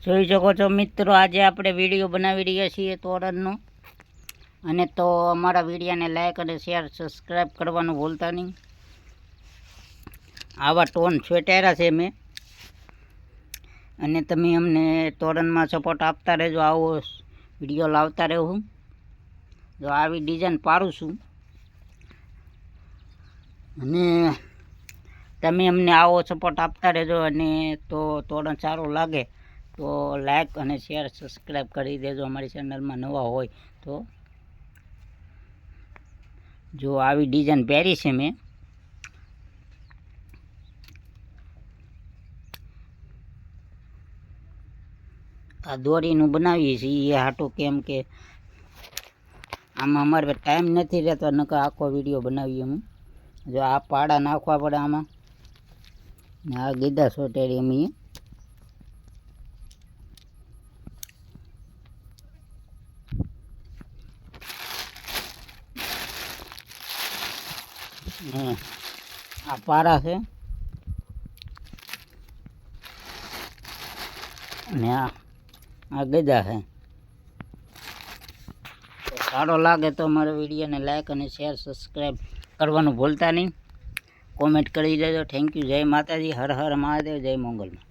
જોઈ શકો છો મિત્રો, આજે આપણે વિડીયો બનાવી રહ્યા છીએ તોરણનો. અને તો અમારા વિડીયોને લાઈક અને શેર સબસ્ક્રાઈબ કરવાનું ભૂલતા નહીં. આવા ટોન છેટાર્યા છે મેં, અને તમે અમને તોરણમાં સપોર્ટ આપતા રહેજો. આવો વિડીયો લાવતા રહું. જો આવી ડિઝાઇન પાડું છું, અને તમે અમને આવો સપોર્ટ આપતા રહેજો. અને તો તોરણ સારું લાગે તો લાઈક અને શેર સબસ્ક્રાઈબ કરી દેજો. અમારી ચેનલમાં નવા હોય તો. જો આવી ડિઝાઇન પહેરી છે મેં. આ દોરીનું બનાવીએ છીએ એ હાટું, કેમ કે આમાં અમારે ટાઈમ નથી રહેતો, નકર આખો વિડીયો બનાવીએ હું. જો આ પાડા નાખવા પડે આમાં, ને આ ગીદા સોટેરી અમે આ પારા છે, અને આ ગદા છે. તો સારો લાગે તો અમારા વિડીયોને લાઈક અને શેર સબસ્ક્રાઈબ કરવાનું ભૂલતા નહીં. કોમેન્ટ કરી દેજો. Thank you. જય માતાજી. હર હર મહાદેવ. જય મંગલમાં.